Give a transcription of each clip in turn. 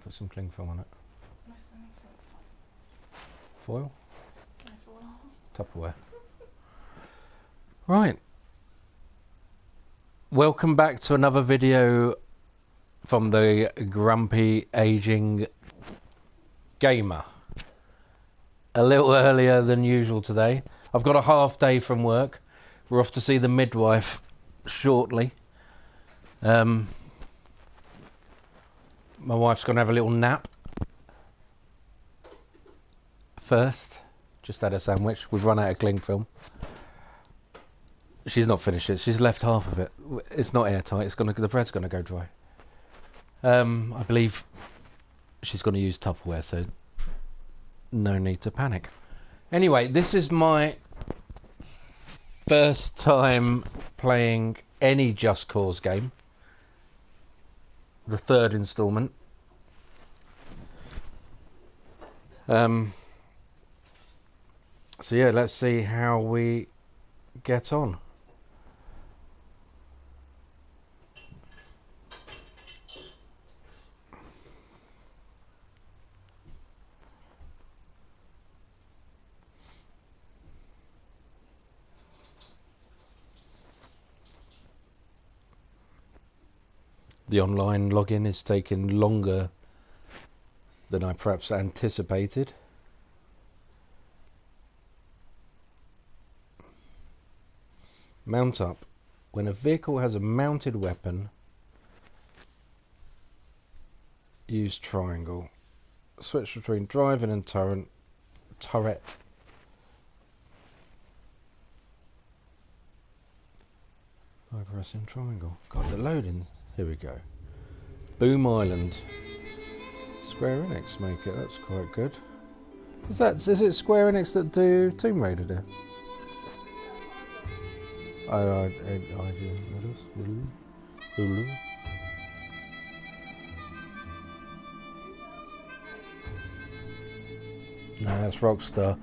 put some cling film on it. Foil? Tupperware. Right. Welcome back to another video from the Grumpy Aging Gamer. A little earlier than usual today. I've got a half day from work. We're off to see the midwife shortly. My wife's going to have a little nap first. Just had a sandwich. We've run out of cling film. She's not finished it. She's left half of it. It's not airtight. It's the bread's going to go dry. I believe she's going to use Tupperware, so no need to panic. Anyway, this is my first time playing any Just Cause game. The third instalment. So yeah, let's see how we get on. The online login is taking longer than I perhaps anticipated. Mount up. When a vehicle has a mounted weapon, use triangle. Switch between driving and turret. By pressing triangle. Got the loading. Here we go. Boom Island. Square Enix make it. That's quite good. Is it Square Enix that do Tomb Raider there? Hulu. No, that's Rockstar.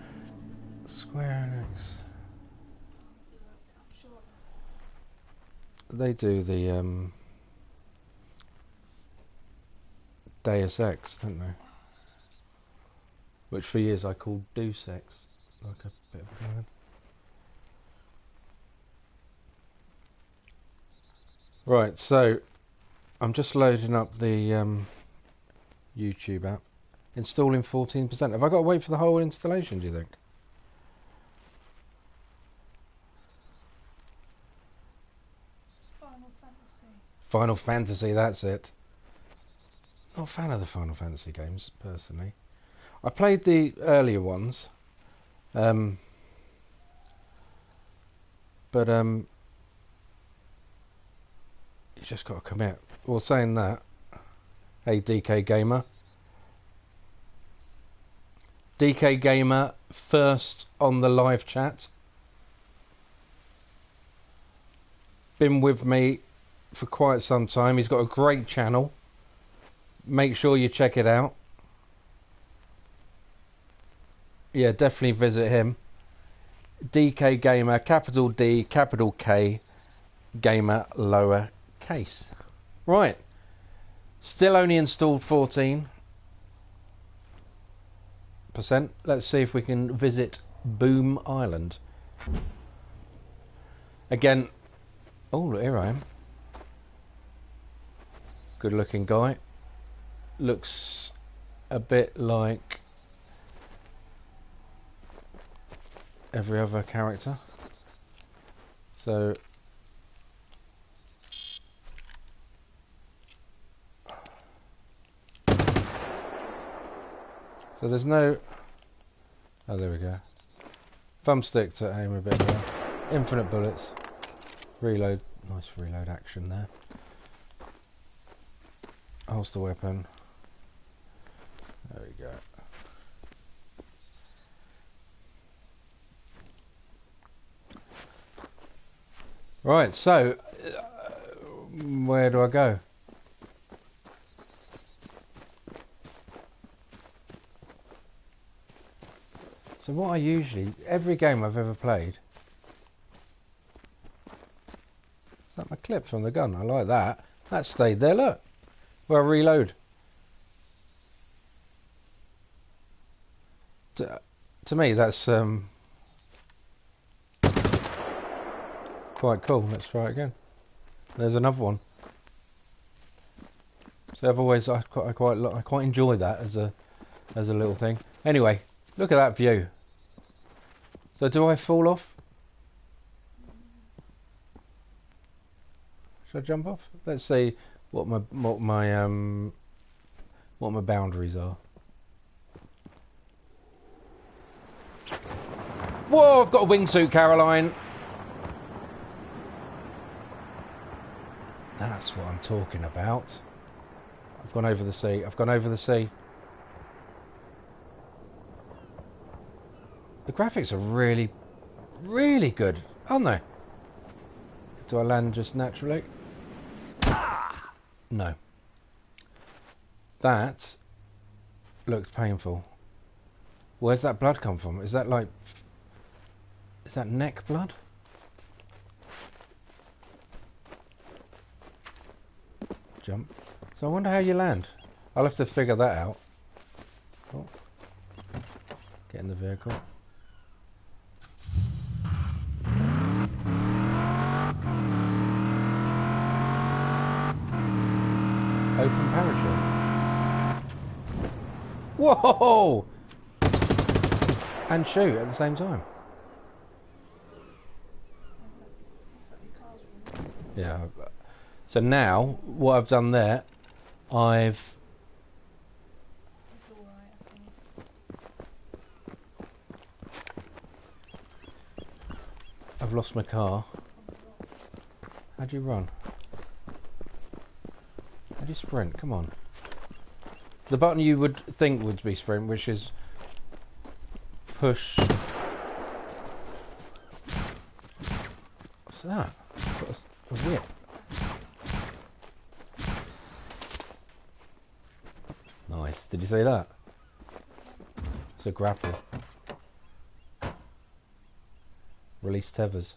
Square Enix. They do the Deus Ex, don't they? Which for years I called Deus Ex, like a bit of a word. Right, so I'm just loading up the YouTube app. Installing 14%. Have I got to wait for the whole installation, do you think? Final Fantasy, that's it. Not a fan of the Final Fantasy games, personally. I played the earlier ones. But you just got to commit. Well, saying that, hey DK Gamer. DK Gamer first on the live chat. Been with me for quite some time. He's got a great channel. Make sure you check it out. Yeah, definitely visit him. DK Gamer, capital D, capital K, Gamer, lower case. Right. Still only installed 14%. Let's see if we can visit Boom Island. Again. Oh, here I am. Good looking guy. Looks a bit like every other character. So there's no... Oh, there we go. Thumbstick to aim a bit more. Infinite bullets. Reload. Nice reload action there. Holster weapon. There we go. Right, so where do I go? So what I usually, every game I've ever played, is that my clip from the gun? I like that. That stayed there, look. Well, reload. To me, that's quite cool. Let's try it again. There's another one. So I've always I quite enjoy that as a little thing. Anyway, look at that view. So do I fall off? Should I jump off? Let's see what my boundaries are. Whoa! I've got a wingsuit, Caroline. That's what I'm talking about. I've gone over the sea. I've gone over the sea. The graphics are really, really good, aren't they? Do I land just naturally? No. That looks painful. Where's that blood come from? Is that like... Is that neck blood? Jump. So I wonder how you land. I'll have to figure that out. Oh. Get in the vehicle. Open parachute. Whoa! And shoot at the same time. Yeah. So now, what I've done there, I've lost my car. How do you run? How do you sprint? Come on. The button you would think would be sprint, which is push. What's that? A whip. Nice. Did you see that? It's a grapple. Release tethers.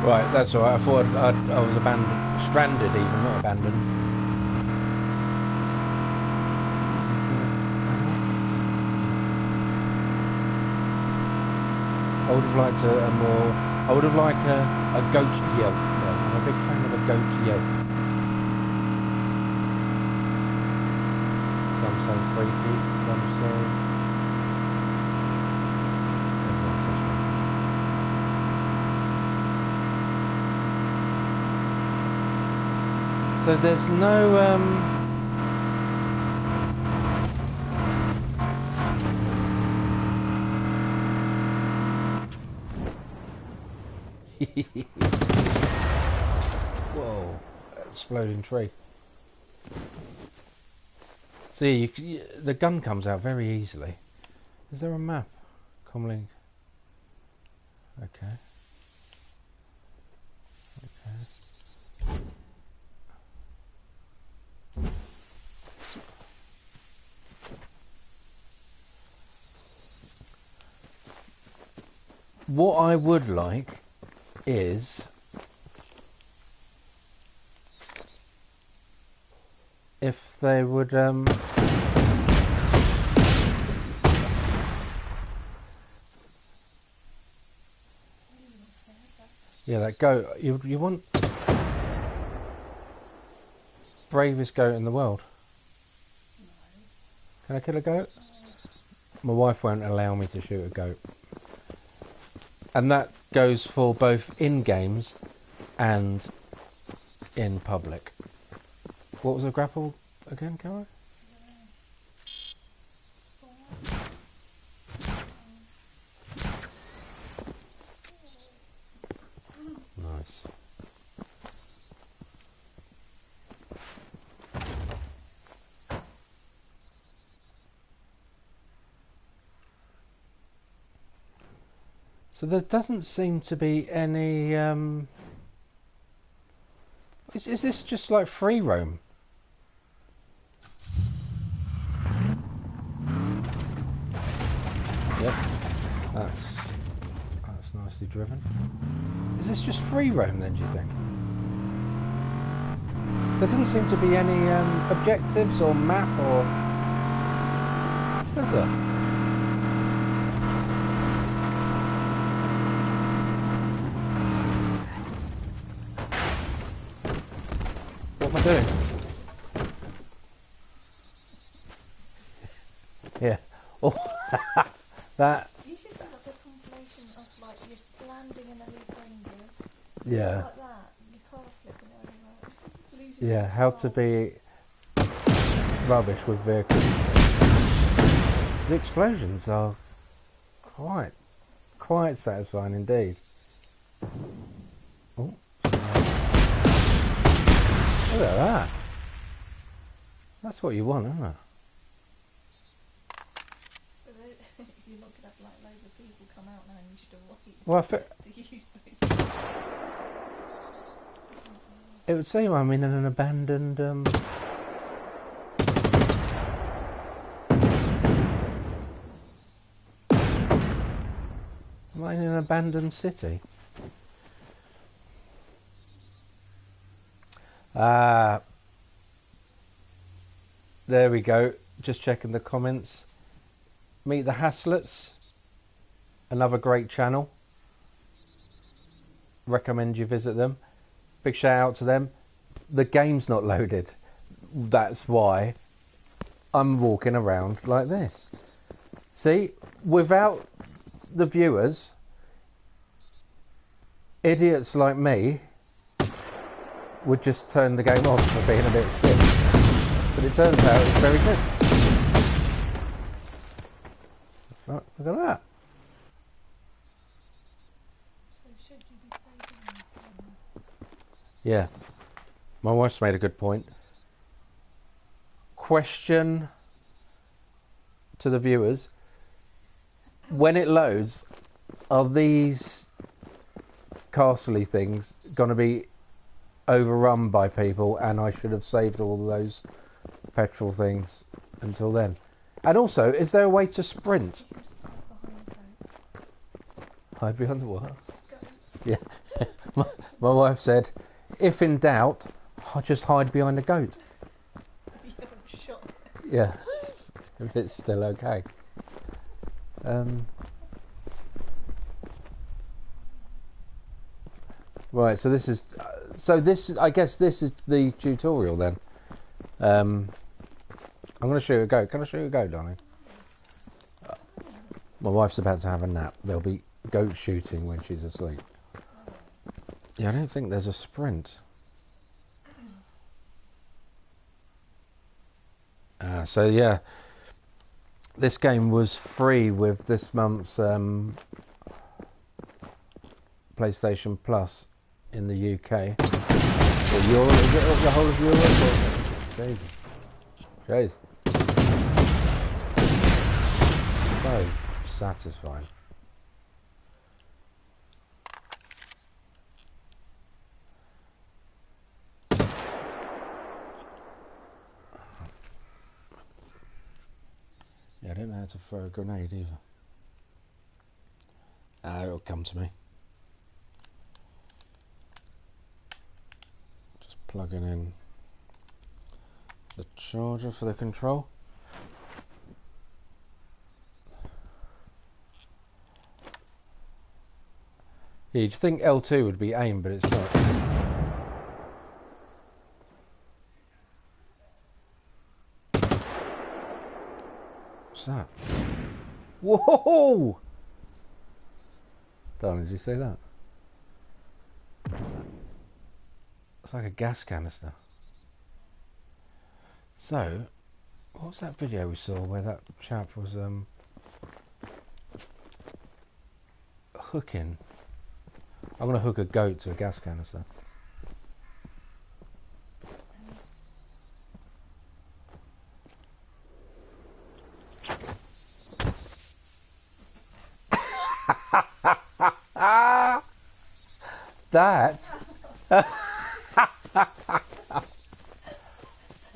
Right, that's alright. I thought I was abandoned. Stranded even, not abandoned. I would have liked a more... I would have liked a goat yelp. Yeah, I'm a big fan of a goat yelp. Some say 3 feet, some say... Everyone says 3 feet. So there's no... Whoa, exploding tree. See, the gun comes out very easily. Is there a map? Comlink. Okay. Okay. What I would like is if they would yeah, that goat, you want bravest goat in the world. Can I kill a goat? My wife won't allow me to shoot a goat. And that goes for both in games and in public. What was the grapple again, Caroline? Nice. So there doesn't seem to be any... Is this just like free roam? Yep, that's nicely driven. Is this just free roam then, do you think? There doesn't seem to be any objectives or map or What's that? What am I doing? Yeah. Oh, that. You should do like a compilation of like your landing in Elite Dangerous. Yeah. Like that. Your car flipping over. Losing Yeah. your How car. to be rubbish with vehicles. The explosions are quite satisfying indeed. Oh. Look at that. That's what you want, isn't it? So if you're looking at like loads of people come out now and you should avoid Well, to use those. it would seem I'm in an abandoned. Am I in an abandoned city? Ah, there we go. Just checking the comments. Meet the Haslets. Another great channel. Recommend you visit them. Big shout out to them. The game's not loaded. That's why I'm walking around like this. See, without the viewers, idiots like me would just turn the game off for being a bit shit. But it turns out it's very good. Fuck, look at that. So should you be saving these things? Yeah. My wife's made a good point. Question to the viewers. When it loads, are these castle-y things going to be overrun by people and I should have saved all those petrol things until then? And also, is there a way to sprint? You could just hide behind the boat. Hide behind the what? Go. Yeah. my wife said, if in doubt, I'll just hide behind the goat. You haven't shot. Yeah. If it's still okay. Right, so this is I guess this is the tutorial then. I'm going to show you a goat. Can I show you a goat, darling? My wife's about to have a nap. There'll be goat shooting when she's asleep. Yeah, I don't think there's a sprint. So yeah, this game was free with this month's PlayStation Plus in the UK. Or Europe, is it the whole of Europe? Or? Jesus. Jeez. So satisfying. Yeah, I don't know how to throw a grenade either. It'll come to me. Just plugging in the charger for the control. Yeah, you'd think L2 would be aim, but it's not. What's that? Whoa! Darling, did you see that? It's like a gas canister. So, what was that video we saw where that chap was hooking? I'm going to hook a goat to a gas canister. That.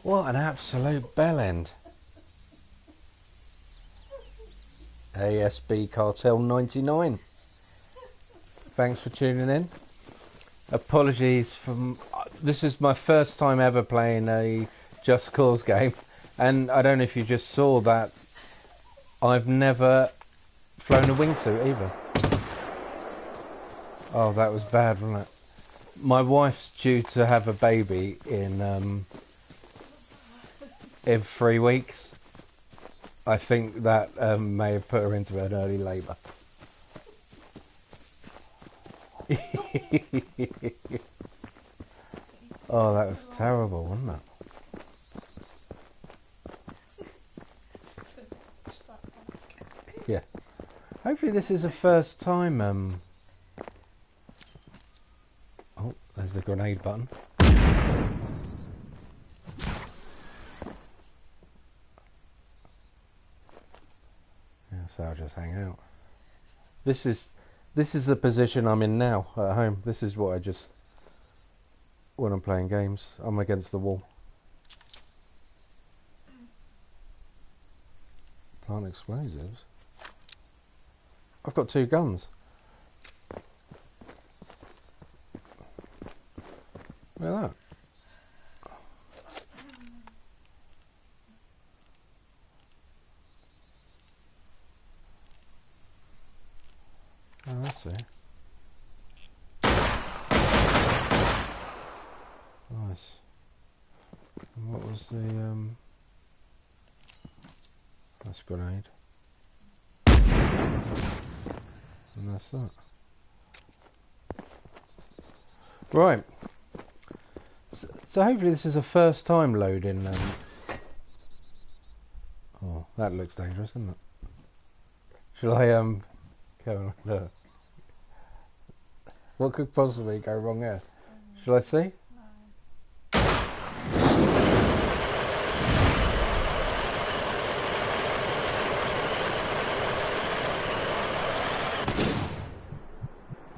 What an absolute bellend. ASB Cartel 99. Thanks for tuning in. Apologies for... This is my first time ever playing a Just Cause game. And I don't know if you just saw that I've never flown a wingsuit either. Oh, that was bad, wasn't it? My wife's due to have a baby in 3 weeks. I think that may have put her into an early labour. Oh, that was terrible, wasn't it? Yeah. Hopefully this is the first time, oh, there's the grenade button. Yeah, so I'll just hang out. This is the position I'm in now at home. This is what I just, when I'm playing games, I'm against the wall. Plant explosives. I've got 2 guns. Look at that. Oh, I see. Nice. And what was the that's a grenade. And that's that. Right. So hopefully this is a first time loading. Oh, that looks dangerous, doesn't it? Shall I go and look? What could possibly go wrong here? Shall I see?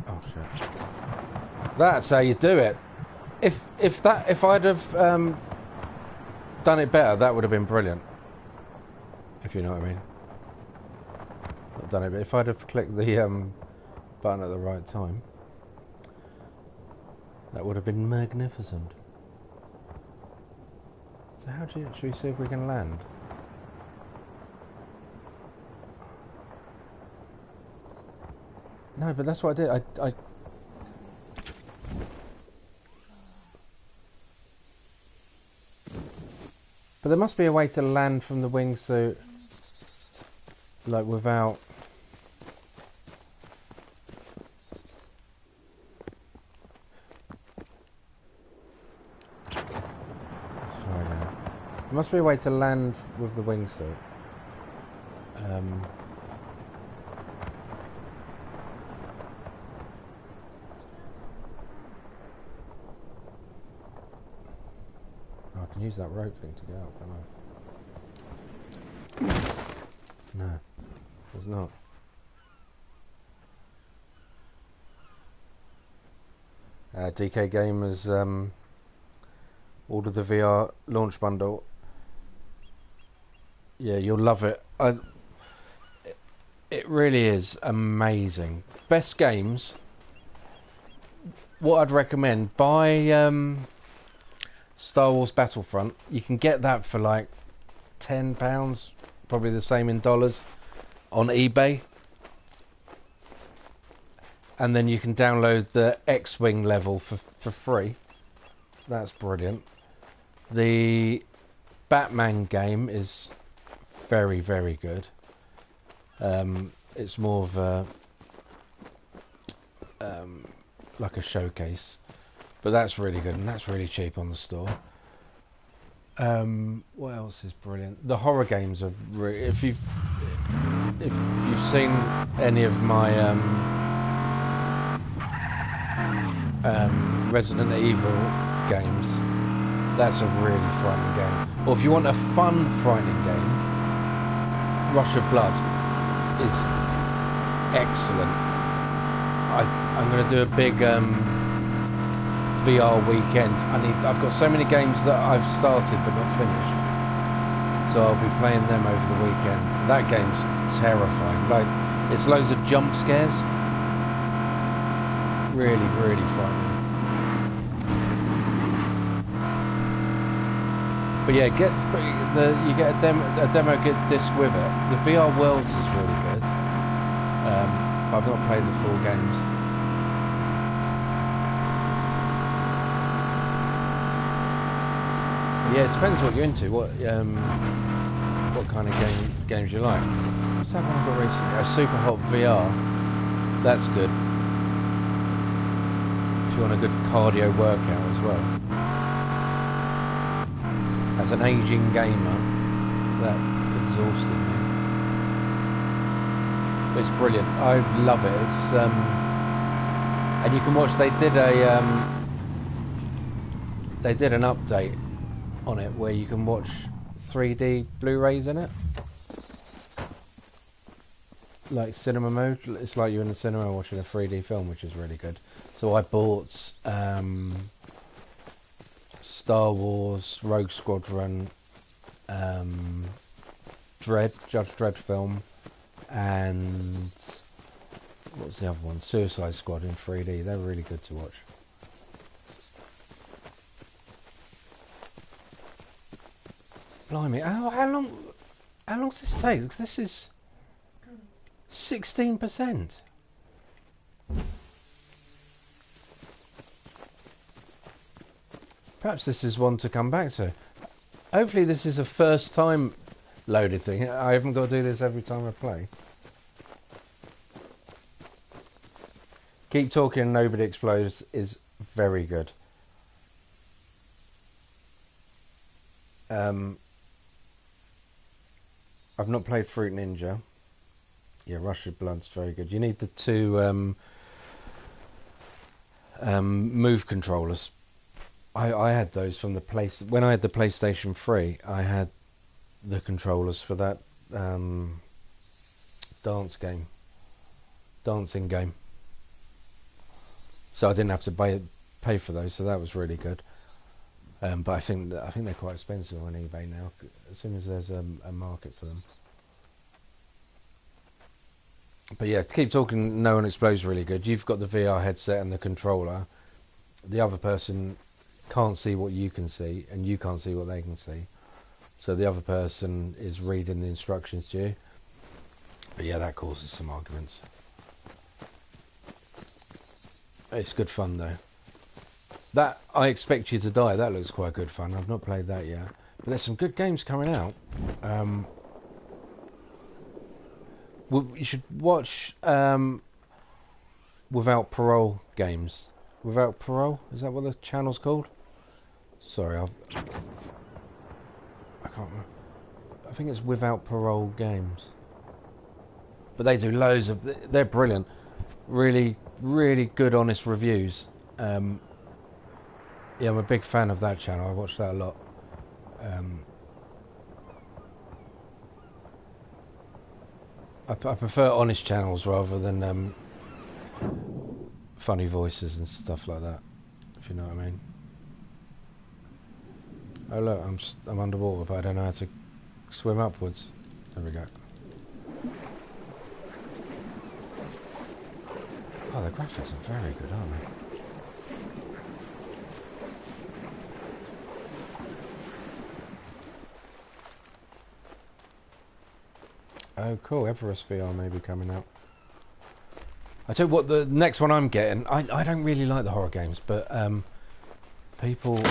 Oh shit! That's how you do it. If I'd have done it better, that would have been brilliant. If you know what I mean. Not done it, but if I'd have clicked the button at the right time, that would have been magnificent. So how do you actually see if we can land? No, but that's what I did. I But there must be a way to land from the wingsuit, like without. There must be a way to land with the wingsuit. I can use that rope thing to get out, can I? No, there's not. DK Gamers ordered the VR launch bundle. Yeah, you'll love it. It really is amazing. Best games. What I'd recommend, buy Star Wars Battlefront. You can get that for like £10, probably the same in dollars, on eBay. And then you can download the X-Wing level for free. That's brilliant. The Batman game is very, very good. It's more of a like a showcase, but that's really good and that's really cheap on the store. What else is brilliant? The horror games are if you've seen any of my Resident Evil games, that's a really frightening game. Or if you want a fun frightening game, Rush of Blood is excellent. I'm going to do a big VR weekend. I've got so many games that I've started but not finished, so I'll be playing them over the weekend. That game's terrifying. Like, it's loads of jump scares. Really, really frightening. But yeah, you get a demo good disc with it. The VR Worlds is really good. But I've not played the full games. But yeah, it depends what you're into. What kind of games you like. What's that one I got recently? Oh, Super Hot VR. That's good. If you want a good cardio workout as well. As an aging gamer, that exhausted me. But it's brilliant. I love it. It's and you can watch. They did an update on it where you can watch 3D Blu-rays in it, like cinema mode. It's like you're in the cinema watching a 3D film, which is really good. So I bought Star Wars, Rogue Squadron, Judge Dredd film, and what's the other one? Suicide Squad in 3D. They're really good to watch. Blimey, how long does this take? Because this is 16%. Perhaps this is one to come back to. Hopefully this is a first time loaded thing. I haven't got to do this every time I play. Keep Talking and Nobody Explodes is very good. I've not played Fruit Ninja. Yeah, Rush of Blood's very good. You need the two move controllers. I had those from the when I had the PlayStation 3. I had the controllers for that dancing game. So I didn't have to pay for those. So that was really good. But I think they're quite expensive on eBay now. As soon as there's a market for them. But yeah, Keep Talking, No One Explodes really good. You've got the VR headset and the controller. The other person can't see what you can see, and you can't see what they can see. So the other person is reading the instructions to you. But yeah, that causes some arguments. It's good fun though. That I Expect You to Die, that looks quite good fun. I've not played that yet. But there's some good games coming out. You should watch Without Parole games. Without Parole? Is that what the channel's called? Sorry, I can't remember. I think it's Without Parole games. But they do loads of... They're brilliant. Really, really good, honest reviews. Yeah, I'm a big fan of that channel. I watch that a lot. I prefer honest channels rather than funny voices and stuff like that, if you know what I mean. Oh look, I'm underwater, but I don't know how to swim upwards. There we go. Oh, the graphics are very good, aren't they? Oh cool, Everest VR may be coming out. I tell you what, the next one I'm getting, I don't really like the horror games, but people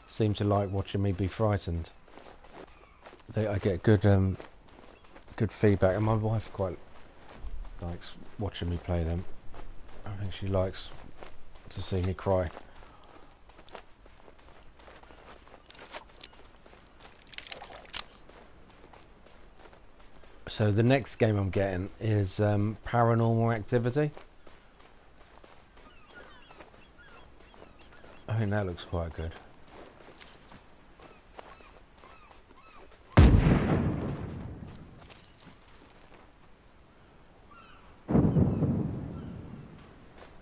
seem to like watching me be frightened. I get good good feedback, and my wife quite likes watching me play them. I think she likes to see me cry. So the next game I'm getting is Paranormal Activity. I think that looks quite good.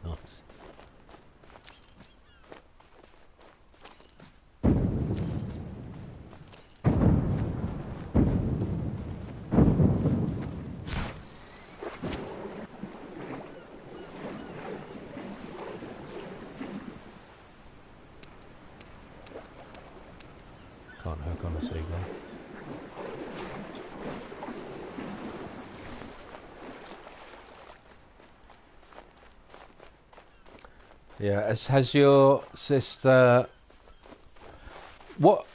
Nice. on a seagull. Yeah, has your sister... What...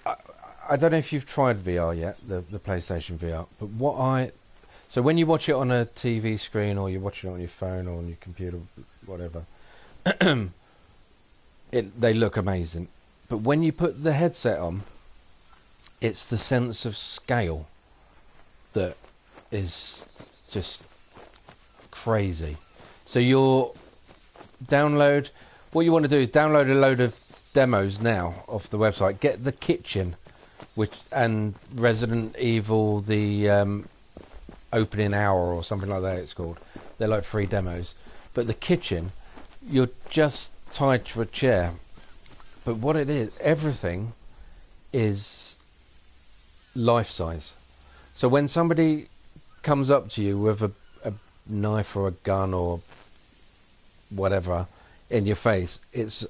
I don't know if you've tried VR yet, the PlayStation VR, but so when you watch it on a TV screen, or you watch it on your phone or on your computer, whatever, they look amazing. But when you put the headset on, it's the sense of scale that is just crazy. So what you want to do is download a load of demos now off the website. Get the kitchen, and Resident Evil, the opening hour or something like that it's called. They're like free demos. But the kitchen, you're just tied to a chair. But what it is, everything is life size. So when somebody comes up to you with a knife or a gun or whatever in your face, it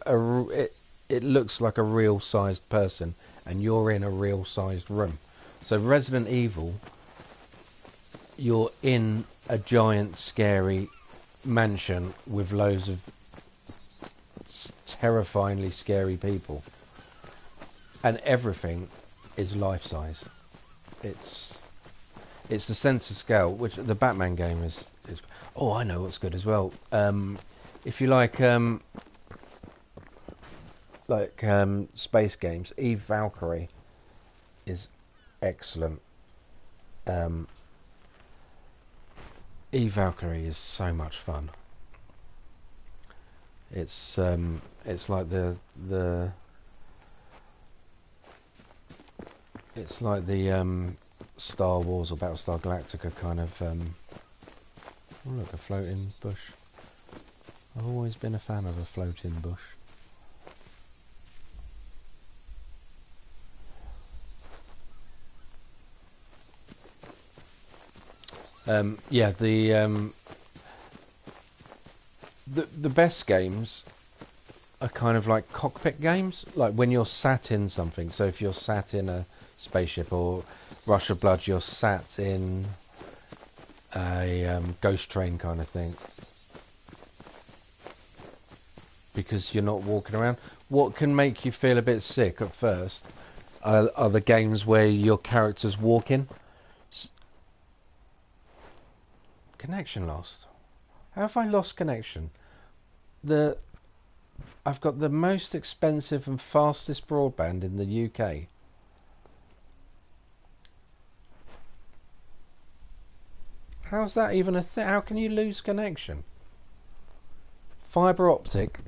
looks like a real sized person, and you're in a real sized room. So Resident Evil, you're in a giant scary mansion with loads of terrifyingly scary people, and everything is life size. It's the sense of scale, which the Batman game is. Oh, I know what's good as well. If you like space games, Eve Valkyrie is excellent. Eve Valkyrie is so much fun. It's like the Star Wars or Battlestar Galactica kind of. Oh look, a floating bush. I've always been a fan of a floating bush. Yeah, the best games are kind of like cockpit games, like when you're sat in something. So if you're sat in a spaceship, or Rush of Blood, you're sat in a ghost train kind of thing, because you're not walking around. What can make you feel a bit sick at first are the games where your character's walking. Connection lost. How have I lost connection? I've got the most expensive and fastest broadband in the UK. How's that even a thing? How can you lose connection? Fibre optic.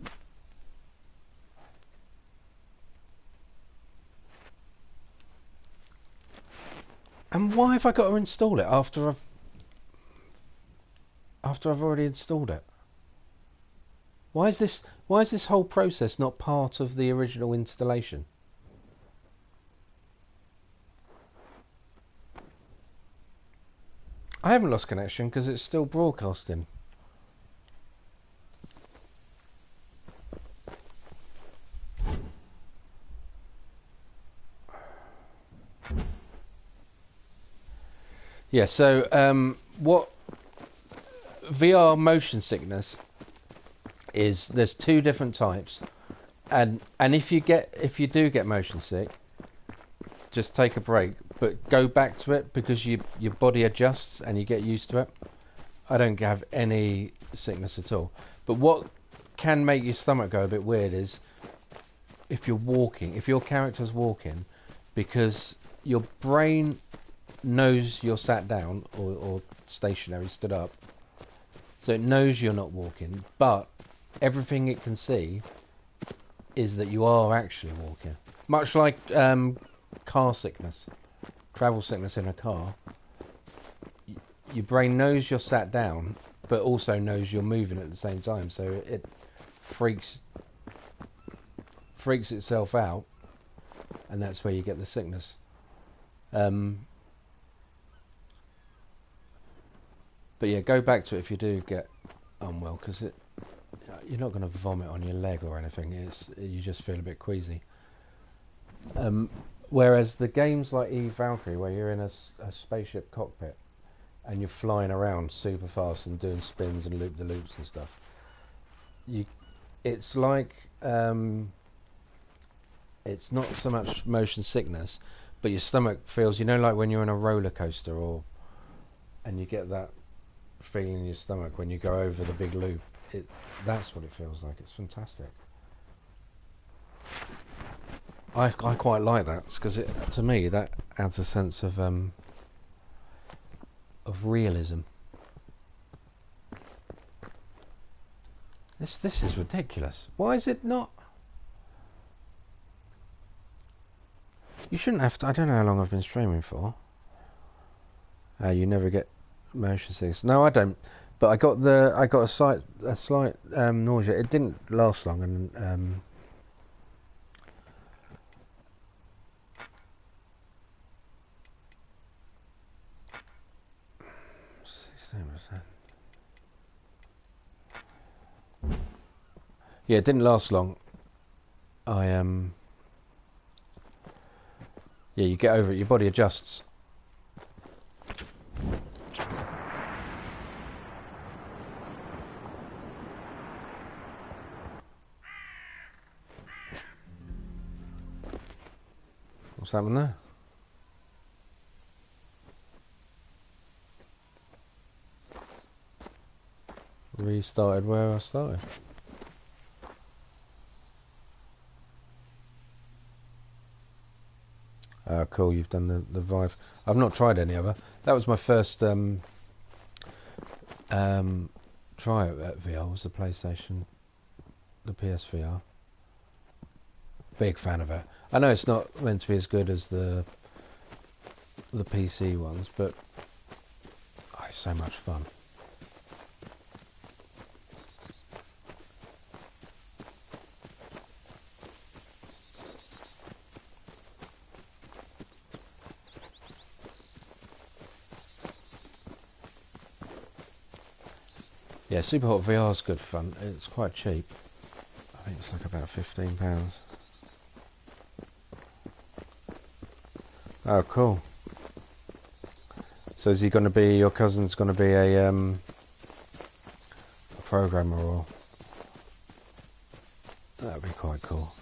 And why have I got to install it after I've already installed it? Why is this whole process not part of the original installation? I haven't lost connection because it's still broadcasting. Yeah, so what VR motion sickness is, there's two different types, and if you do get motion sick, just take a break, but go back to it, because your body adjusts and you get used to it. I don't have any sickness at all, but what can make your stomach go a bit weird is if your character's walking, because your brain knows you're sat down or stationary, stood up, so it knows you're not walking, but everything it can see is that you are actually walking. Much like car sickness, travel sickness in a car. Your brain knows you're sat down, but also knows you're moving at the same time, so it freaks itself out, and that's where you get the sickness. But yeah, go back to it if you do get unwell, because you're not going to vomit on your leg or anything. You just feel a bit queasy. Whereas the games like Eve Valkyrie, where you're in a spaceship cockpit and you're flying around super fast and doing spins and loop-the-loops and stuff, it's like it's not so much motion sickness, but your stomach feels, like when you're in a roller coaster and you get that feeling in your stomach when you go over the big loop. That's what it feels like. It's fantastic. I quite like that because to me that adds a sense of realism. This is ridiculous. Why is it not? You shouldn't have to. I don't know how long I've been streaming for. You never get motion sickness. No, I don't. But I got a slight nausea. It didn't last long, and 16%. Yeah, it didn't last long. Yeah, you get over it. Your body adjusts. What's happened there? Restarted where I started. Cool, you've done the Vive. I've not tried any other. That was my first try at VR, was the PlayStation, the PSVR. Big fan of it. I know it's not meant to be as good as the PC ones, but it's so much fun. Yeah, Superhot VR is good fun. It's quite cheap. I think it's like about £15. Oh, cool. So is he going to be, your cousin's going to be a programmer, or? That would be quite cool.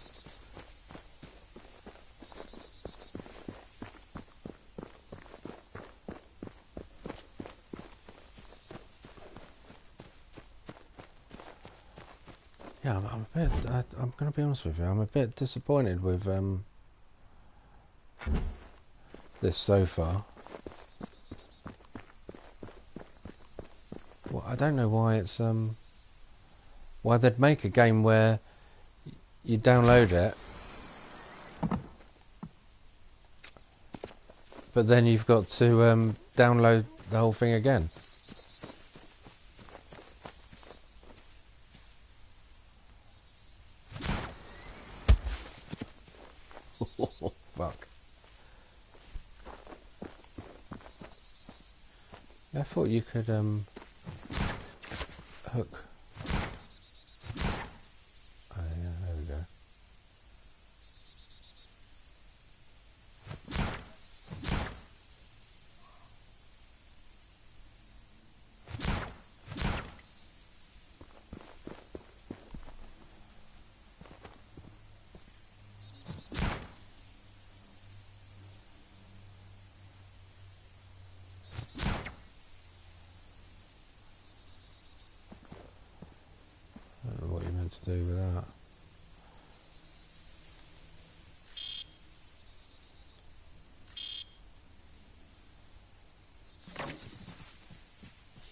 Yeah, I'm a bit. I'm going to be honest with you. I'm a bit disappointed with this so far. Well, I don't know why it's why they'd make a game where you download it, but then you've got to download the whole thing again. Fuck. I thought you could hook. Oh yeah, there we go. I don't know what you're meant to do with that.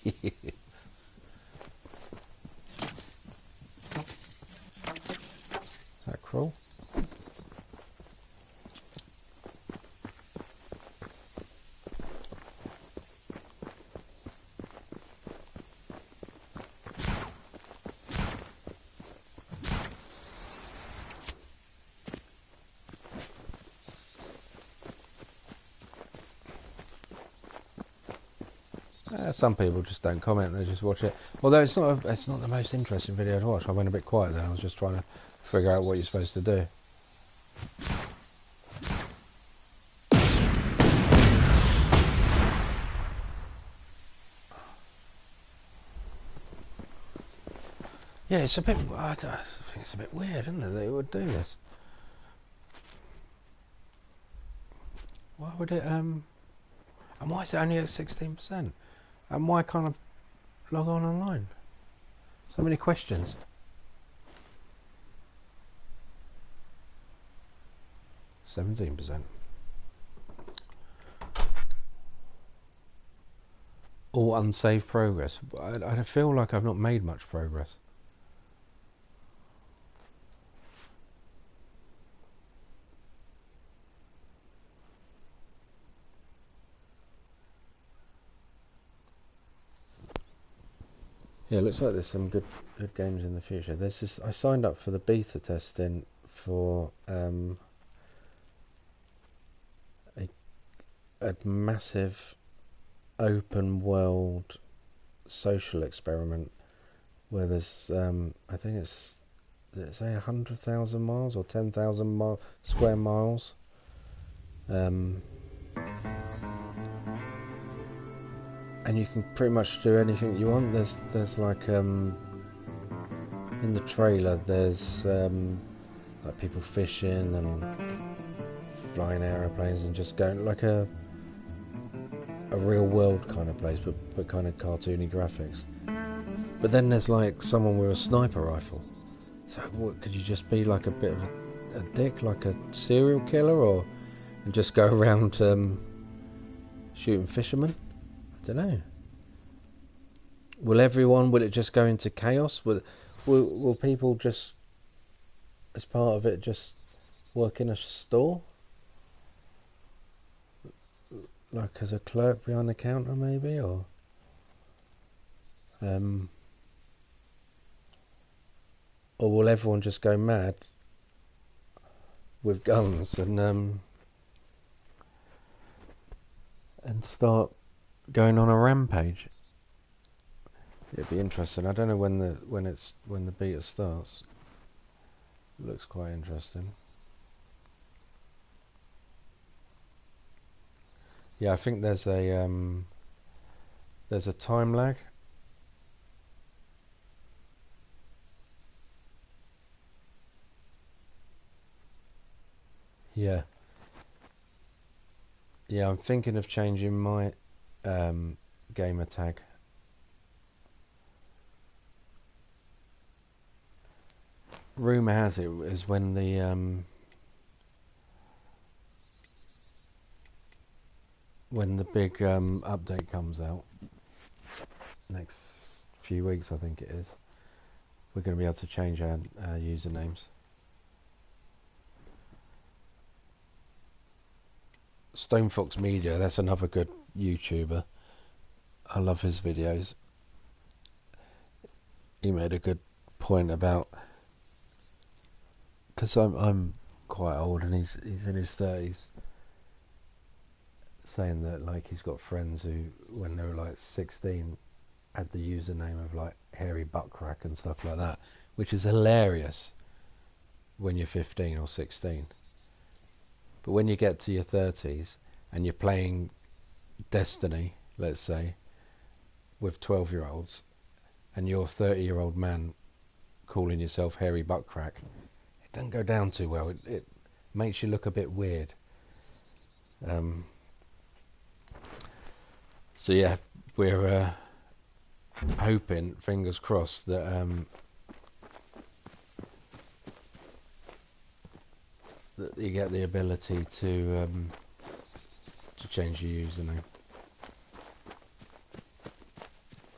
Is that cruel? Some people just don't comment; they just watch it. Although it's not the most interesting video to watch. I went a bit quiet there. I was just trying to figure out what you're supposed to do. it's a bit. I think it's a bit weird, isn't it, that it would do this? Why would it? And why is it only at 16%? And why can't I log on online? So many questions. %. All unsaved progress. I feel like I've not made much progress. Yeah, it looks like there's some good games in the future. There's this. I signed up for the beta testing for a massive open world social experiment where there's I think it's, did it say 100,000 miles or 10,000 square miles? And you can pretty much do anything you want. There's like in the trailer there's like people fishing and flying aeroplanes and just going like a real world kind of place, but kind of cartoony graphics. But then there's like someone with a sniper rifle. So what, could you just be like a bit of a dick, like a serial killer, and just go around shooting fishermen? I don't know. Will it just go into chaos? Will people just, as part of it, just work in a store? Like as a clerk behind the counter maybe, or will everyone just go mad with guns and start going on a rampage? It'd be interesting. I don't know when the beta starts. It looks quite interesting. Yeah, I think there's a time lag. Yeah. Yeah, I'm thinking of changing my gamer tag. Rumour has it is when the big update comes out next few weeks, I think it is, we're going to be able to change our usernames. Stonefox Media, that's another good YouTuber. I love his videos. He made a good point about, because I'm quite old and he's in his 30s, saying that like he's got friends who, when they were like 16, had the username of like Hairy Buttcrack and stuff like that, which is hilarious when you're 15 or 16. But when you get to your 30s and you're playing Destiny, let's say, with 12-year-olds, and you're a 30-year-old man calling yourself Hairy Buttcrack, it doesn't go down too well. It makes you look a bit weird. So yeah, we're hoping, fingers crossed, that that you get the ability to change your username.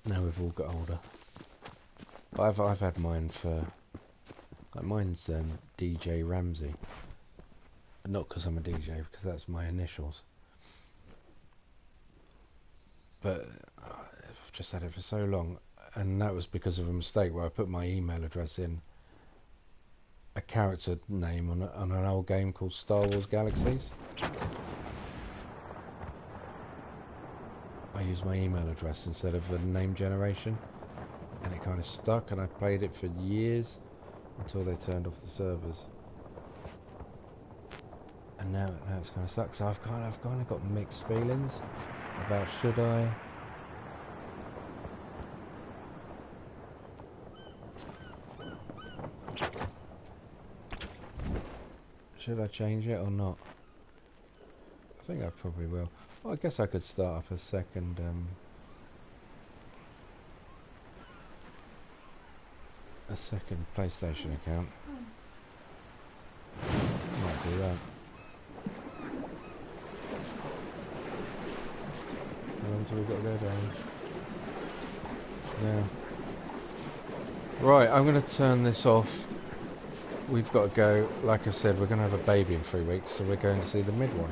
Now we've all got older. But I've had mine for, like, mine's DJ Ramsey. Not because I'm a DJ, because that's my initials. But I've just had it for so long, and that was because of a mistake where I put my email address in a character name on an old game called Star Wars Galaxies. I used my email address instead of a name generation, and it kind of stuck, and I played it for years until they turned off the servers. And now it's kind of stuck. So I've kind of got mixed feelings about should I Should I change it or not? I think I probably will. Well, I guess I could start up a second PlayStation account. Might do that. How long do we got to go down? Yeah. Right, I'm going to turn this off. We've got to go. Like I said, we're going to have a baby in 3 weeks, so we're going to see the midwife.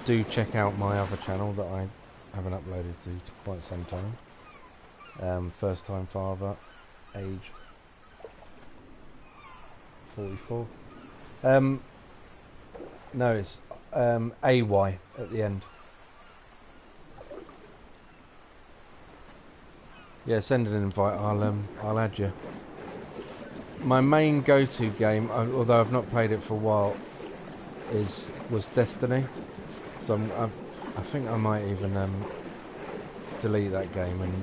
Do check out my other channel that I haven't uploaded to quite some time. First time father, age 44. No, it's AY at the end. Yeah, send an invite. I'll add you. My main go-to game, although I've not played it for a while, was Destiny. So I think I might even delete that game and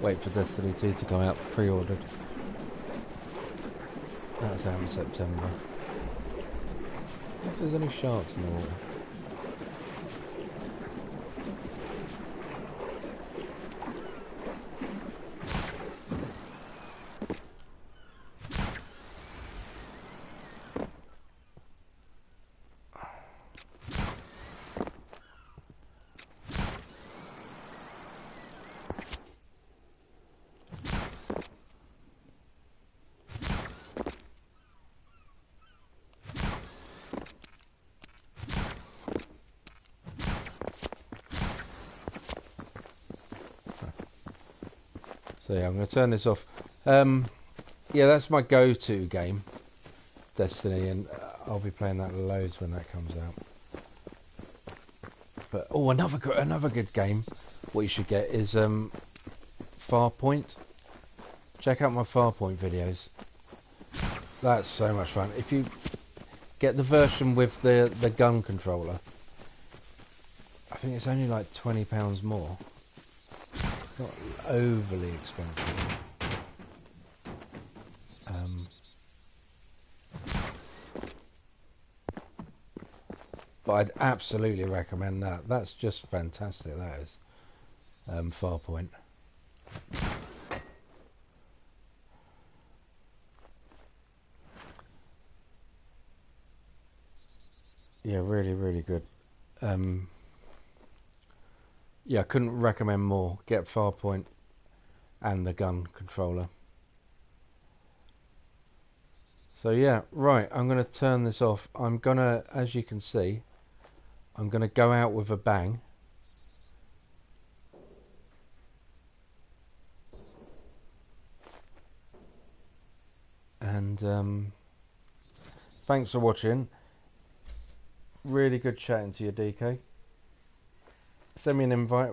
wait for Destiny 2 to come out pre-ordered. That's out in September. If there's any sharks in the water. So yeah, I'm going to turn this off. Yeah, that's my go-to game, Destiny, and I'll be playing that loads when that comes out. But oh, another good game. What you should get is Farpoint. Check out my Farpoint videos. That's so much fun. If you get the version with the gun controller, I think it's only like £20 more. It's not overly expensive. But I'd absolutely recommend that. That's just fantastic. That is Farpoint. Yeah, really, really good. Yeah, I couldn't recommend more. Get Farpoint and the gun controller. So yeah, right, I'm going to turn this off. I'm going to, as you can see, I'm going to go out with a bang. And thanks for watching. Really good chatting to you, DK. Send me an invite.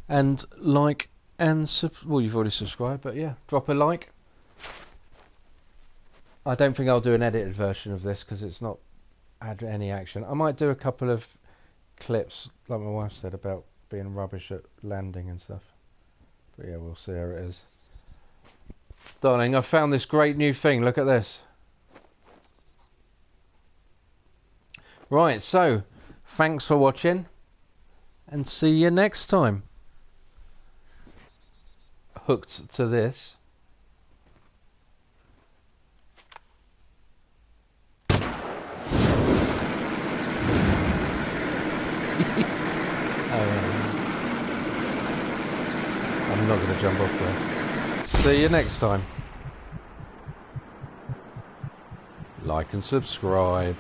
And like and well, you've already subscribed, but yeah, drop a like. I don't think I'll do an edited version of this because it's not had any action. I might do a couple of clips, like my wife said, about being rubbish at landing and stuff. But yeah, we'll see how it is. Darling, I found this great new thing. Look at this. Right, so thanks for watching and see you next time. Hooked to this. I'm not going to jump off there. See you next time. Like and subscribe.